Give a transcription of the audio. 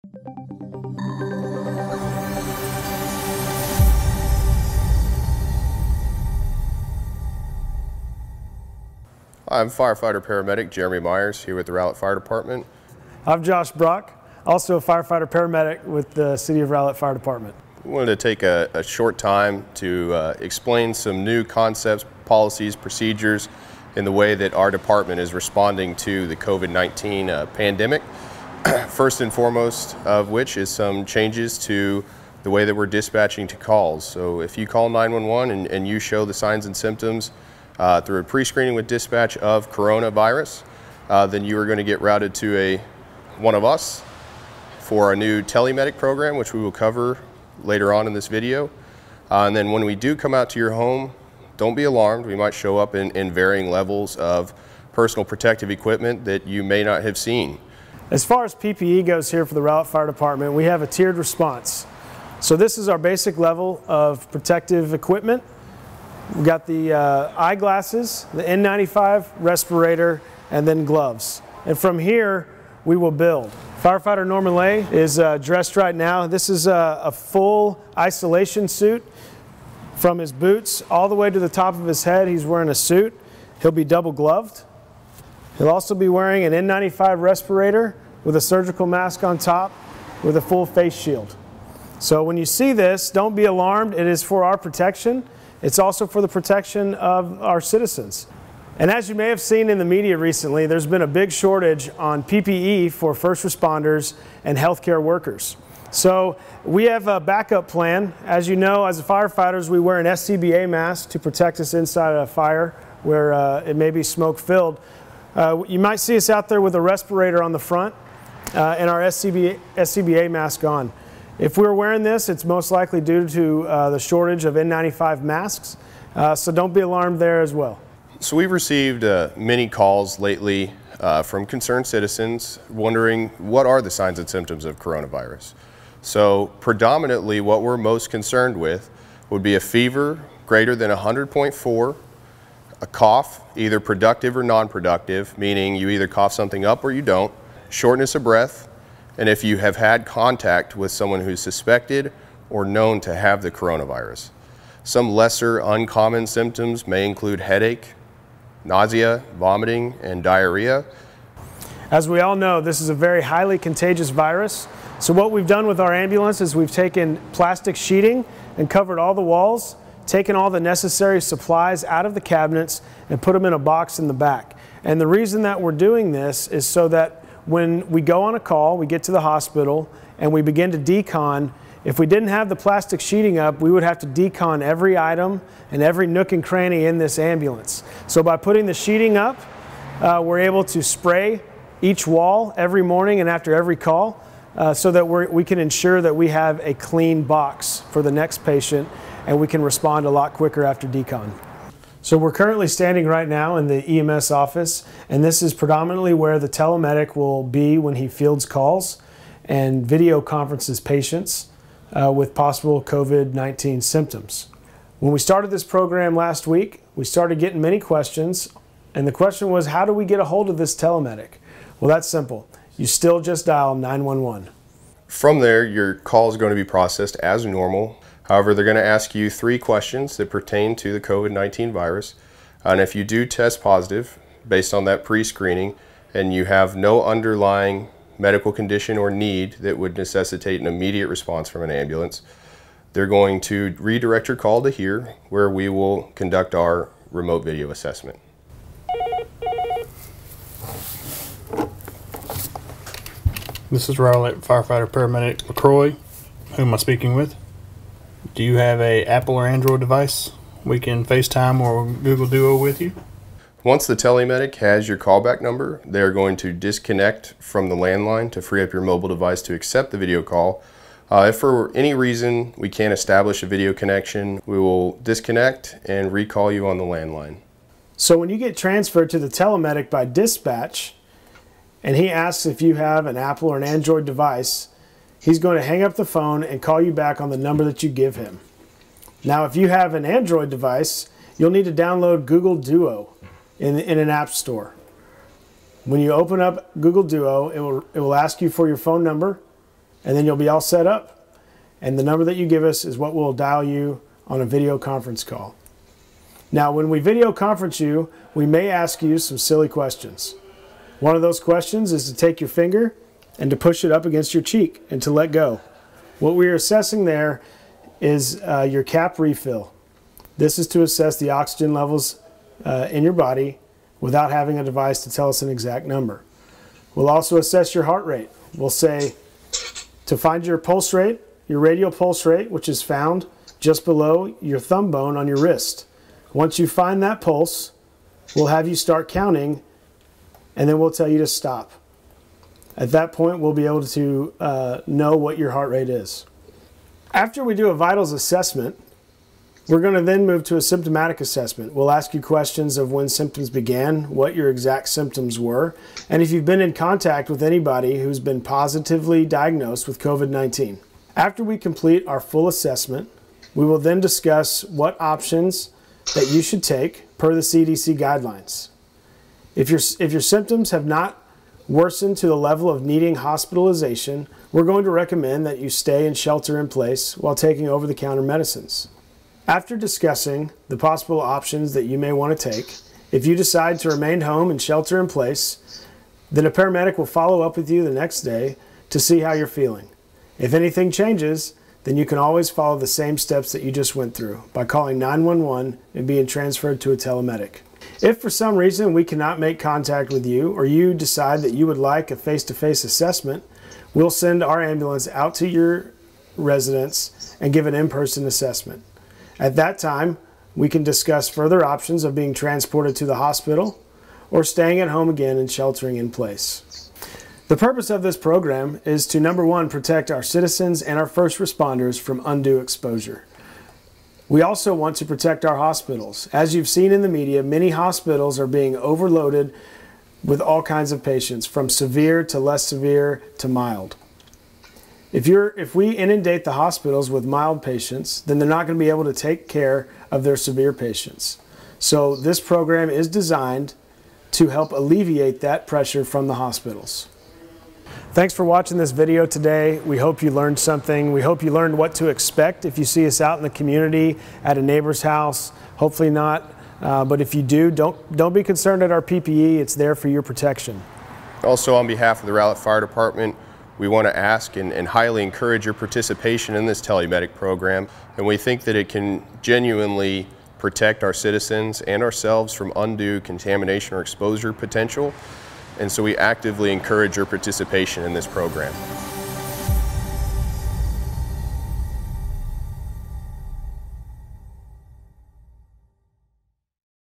I'm firefighter paramedic Jeremy Myers here with the Rowlett Fire Department. I'm Josh Brock, also a firefighter paramedic with the City of Rowlett Fire Department. We wanted to take a short time to explain some new concepts, policies, procedures in the way that our department is responding to the COVID-19 pandemic. First and foremost of which is some changes to the way that we're dispatching to calls. So if you call 911 and you show the signs and symptoms through a pre-screening with dispatch of coronavirus, then you are going to get routed to one of us for a new telemedic program, which we will cover later on in this video. And then when we do come out to your home, don't be alarmed. We might show up in varying levels of personal protective equipment that you may not have seen. As far as PPE goes here for the Rowlett Fire Department, we have a tiered response. So this is our basic level of protective equipment. We've got the eyeglasses, the N95, respirator, and then gloves. And from here, we will build. Firefighter Norman Lay is dressed right now. This is a full isolation suit from his boots all the way to the top of his head. He's wearing a suit. He'll be double gloved. He'll also be wearing an N95 respirator with a surgical mask on top with a full face shield. So when you see this, don't be alarmed. It is for our protection. It's also for the protection of our citizens. And as you may have seen in the media recently, there's been a big shortage on PPE for first responders and healthcare workers. So we have a backup plan. As you know, as firefighters, we wear an SCBA mask to protect us inside a fire where it may be smoke filled. You might see us out there with a respirator on the front and our SCBA mask on. If we're wearing this, it's most likely due to the shortage of N95 masks, so don't be alarmed there as well. So we've received many calls lately from concerned citizens wondering what are the signs and symptoms of coronavirus. So predominantly what we're most concerned with would be a fever greater than 100.4, a cough, either productive or non-productive, meaning you either cough something up or you don't, shortness of breath, and if you have had contact with someone who's suspected or known to have the coronavirus. Some lesser uncommon symptoms may include headache, nausea, vomiting, and diarrhea. As we all know, this is a very highly contagious virus. So what we've done with our ambulance is we've taken plastic sheeting and covered all the walls, taken all the necessary supplies out of the cabinets and put them in a box in the back. And the reason that we're doing this is so that when we go on a call, we get to the hospital and we begin to decon. If we didn't have the plastic sheeting up, we would have to decon every item and every nook and cranny in this ambulance. So by putting the sheeting up, we're able to spray each wall every morning and after every call so that we can ensure that we have a clean box for the next patient and we can respond a lot quicker after decon. So we're currently standing right now in the EMS office, and this is predominantly where the telemedic will be when he fields calls and video conferences patients with possible COVID-19 symptoms. When we started this program last week, we started getting many questions, and the question was, how do we get a hold of this telemedic? Well, that's simple. You still just dial 911. From there, your call is going to be processed as normal. However, they're going to ask you 3 questions that pertain to the COVID-19 virus. And if you do test positive based on that pre-screening and you have no underlying medical condition or need that would necessitate an immediate response from an ambulance, they're going to redirect your call to here, where we will conduct our remote video assessment. This is Rowlett Firefighter Paramedic LaCroix. Who am I speaking with? Do you have a Apple or Android device? We can FaceTime or Google Duo with you. Once the telemedic has your callback number, they're going to disconnect from the landline to free up your mobile device to accept the video call. If for any reason we can't establish a video connection, we will disconnect and recall you on the landline. So when you get transferred to the telemedic by dispatch, and he asks if you have an Apple or an Android device, he's going to hang up the phone and call you back on the number that you give him. Now, if you have an Android device, you'll need to download Google Duo in an app store. When you open up Google Duo, it will ask you for your phone number, and then you'll be all set up. And the number that you give us is what we'll dial you on a video conference call. Now, when we video conference you, we may ask you some silly questions. One of those questions is to take your finger and to push it up against your cheek and to let go. What we are assessing there is your cap refill. This is to assess the oxygen levels in your body without having a device to tell us an exact number. We'll also assess your heart rate. We'll say to find your pulse rate, your radial pulse rate, which is found just below your thumb bone on your wrist. Once you find that pulse, we'll have you start counting, and then we'll tell you to stop. At that point, we'll be able to know what your heart rate is. After we do a vitals assessment, we're going to then move to a symptomatic assessment. We'll ask you questions of when symptoms began, what your exact symptoms were, and if you've been in contact with anybody who's been positively diagnosed with COVID-19. After we complete our full assessment, we will then discuss what options that you should take per the CDC guidelines. If your symptoms have not worsened to the level of needing hospitalization, we're going to recommend that you stay and shelter in place while taking over-the-counter medicines. After discussing the possible options that you may want to take, if you decide to remain home and shelter in place, then a paramedic will follow up with you the next day to see how you're feeling. If anything changes, then you can always follow the same steps that you just went through by calling 911 and being transferred to a telemedic. If for some reason we cannot make contact with you, or you decide that you would like a face-to-face assessment, we'll send our ambulance out to your residence and give an in-person assessment. At that time, we can discuss further options of being transported to the hospital or staying at home again and sheltering in place. The purpose of this program is to, number one, protect our citizens and our first responders from undue exposure. We also want to protect our hospitals. As you've seen in the media, many hospitals are being overloaded with all kinds of patients, from severe to less severe to mild. If we inundate the hospitals with mild patients, then they're not going to be able to take care of their severe patients. So this program is designed to help alleviate that pressure from the hospitals. Thanks for watching this video today. We hope you learned something. We hope you learned what to expect if you see us out in the community at a neighbor's house. Hopefully not, but if you do, don't be concerned at our PPE. It's there for your protection. Also, on behalf of the Rowlett Fire Department, we want to ask and highly encourage your participation in this telemedic program, and we think that it can genuinely protect our citizens and ourselves from undue contamination or exposure potential, and so we actively encourage your participation in this program.